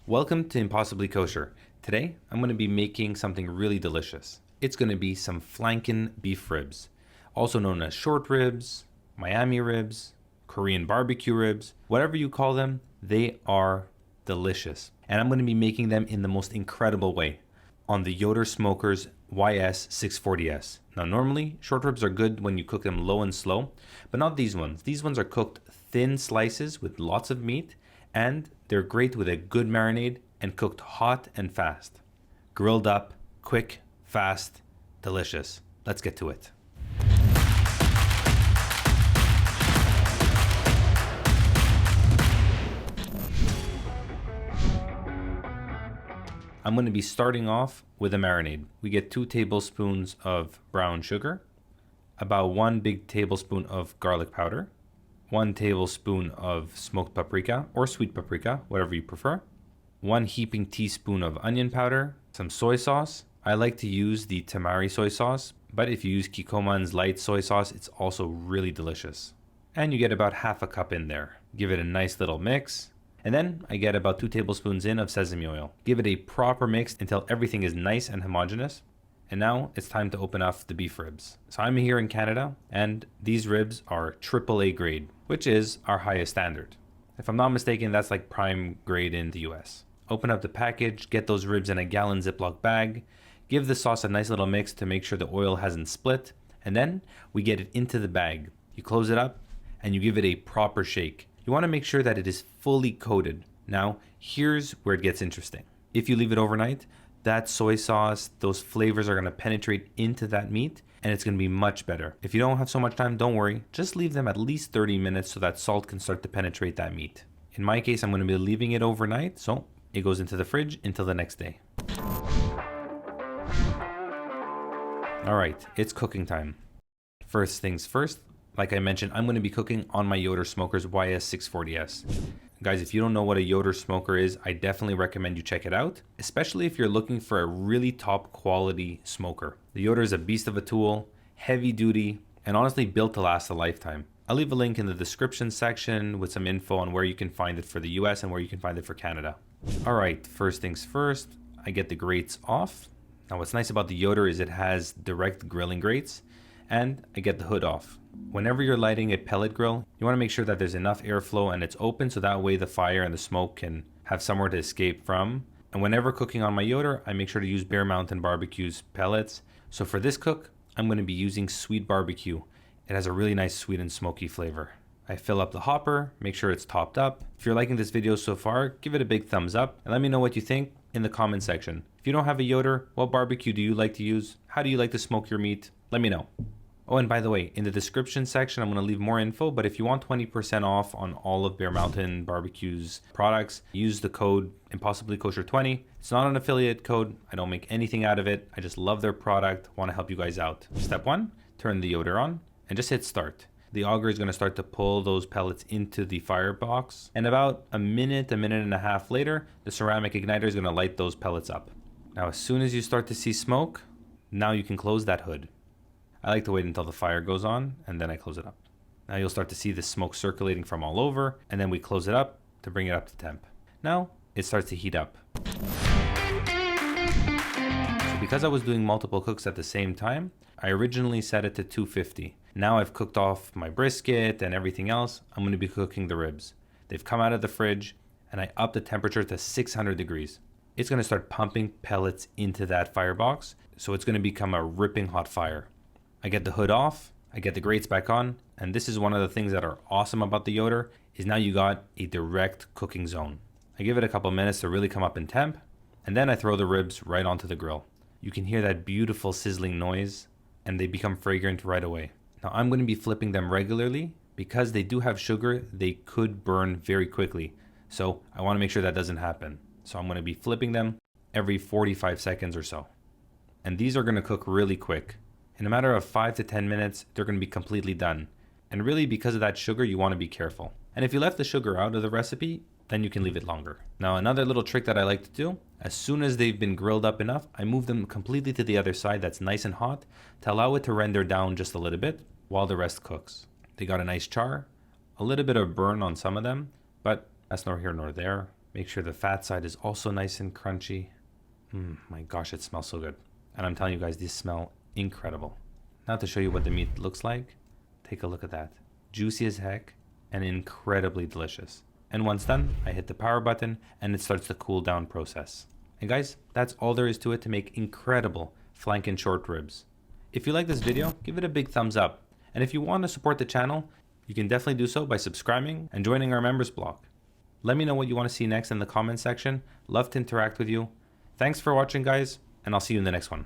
Welcome to Impossibly Kosher. Today, I'm going to be making something really delicious. It's going to be some flanken beef ribs, also known as short ribs, Miami ribs, Korean barbecue ribs, whatever you call them, they are delicious. And I'm going to be making them in the most incredible way on the Yoder Smokers YS640s. Now, normally, short ribs are good when you cook them low and slow, but not these ones. These ones are cooked thin slices with lots of meat, and they're great with a good marinade and cooked hot and fast. Grilled up, quick, fast, delicious. Let's get to it. I'm going to be starting off with a marinade. We get 2 tablespoons of brown sugar, about 1 big tablespoon of garlic powder, 1 tablespoon of smoked paprika or sweet paprika, whatever you prefer, 1 heaping teaspoon of onion powder, some soy sauce. I like to use the tamari soy sauce, but if you use Kikkoman's light soy sauce, it's also really delicious. And you get about half a cup in there. Give it a nice little mix. And then I get about 2 tablespoons in of sesame oil. Give it a proper mix until everything is nice and homogeneous. And now it's time to open up the beef ribs. So I'm here in Canada, and these ribs are AAA grade, which is our highest standard. If I'm not mistaken, that's like prime grade in the US. Open up the package, get those ribs in a gallon Ziploc bag, give the sauce a nice little mix to make sure the oil hasn't split, and then we get it into the bag. You close it up, and you give it a proper shake. You want to make sure that it is fully coated. Now, here's where it gets interesting. If you leave it overnight, that soy sauce, those flavors are going to penetrate into that meat, and it's going to be much better. If you don't have so much time, don't worry. Just leave them at least 30 minutes so that salt can start to penetrate that meat. In my case, I'm going to be leaving it overnight, so it goes into the fridge until the next day. All right, it's cooking time. First things first, like I mentioned, I'm going to be cooking on my Yoder Smokers YS640s. Guys, if you don't know what a Yoder smoker is, I definitely recommend you check it out, especially if you're looking for a really top quality smoker. The Yoder is a beast of a tool, heavy duty, and honestly built to last a lifetime. I'll leave a link in the description section with some info on where you can find it for the US and where you can find it for Canada. All right, first things first, I get the grates off. Now what's nice about the Yoder is it has direct grilling grates, and I get the hood off. Whenever you're lighting a pellet grill, you want to make sure that there's enough airflow and it's open so that way the fire and the smoke can have somewhere to escape from. And whenever cooking on my Yoder, I make sure to use Bear Mountain Barbecue's pellets. So for this cook, I'm going to be using sweet barbecue. It has a really nice sweet and smoky flavor. I fill up the hopper, make sure it's topped up. If you're liking this video so far, give it a big thumbs up and let me know what you think in the comment section. If you don't have a Yoder, what barbecue do you like to use? How do you like to smoke your meat? Let me know. Oh, and by the way, in the description section, I'm going to leave more info, but if you want 20% off on all of Bear Mountain Barbecue's products, use the code ImpossiblyKosher20. It's not an affiliate code. I don't make anything out of it. I just love their product, want to help you guys out. Step 1, turn the Yoder on and just hit start. The auger is going to start to pull those pellets into the firebox. And about a minute and a half later, the ceramic igniter is going to light those pellets up. Now, as soon as you start to see smoke, now you can close that hood. I like to wait until the fire goes on and then I close it up. Now you'll start to see the smoke circulating from all over, and then we close it up to bring it up to temp. Now it starts to heat up. So because I was doing multiple cooks at the same time, I originally set it to 250. Now I've cooked off my brisket and everything else. I'm going to be cooking the ribs. They've come out of the fridge and I upped the temperature to 600 degrees. It's going to start pumping pellets into that firebox, so it's going to become a ripping hot fire. I get the hood off, I get the grates back on, and this is one of the things that are awesome about the Yoder, is now you got a direct cooking zone. I give it a couple minutes to really come up in temp, and then I throw the ribs right onto the grill. You can hear that beautiful sizzling noise, and they become fragrant right away. Now I'm going to be flipping them regularly. Because they do have sugar, they could burn very quickly. So I want to make sure that doesn't happen. So I'm going to be flipping them every 45 seconds or so. And these are going to cook really quick. In a matter of 5 to 10 minutes, they're going to be completely done. And really, because of that sugar, you want to be careful. And if you left the sugar out of the recipe, then you can leave it longer. Now, another little trick that I like to do, as soon as they've been grilled up enough, I move them completely to the other side that's nice and hot to allow it to render down just a little bit while the rest cooks. They got a nice char, a little bit of burn on some of them, but that's nor here nor there. Make sure the fat side is also nice and crunchy. My gosh, it smells so good. And I'm telling you guys, these smell incredible. Now to show you what the meat looks like, take a look at that. Juicy as heck and incredibly delicious. And once done, I hit the power button and it starts the cool down process. And guys, that's all there is to it to make incredible flank and short ribs. If you like this video, give it a big thumbs up. And if you want to support the channel, you can definitely do so by subscribing and joining our members block. Let me know what you want to see next in the comment section. Love to interact with you. Thanks for watching, guys, and I'll see you in the next one.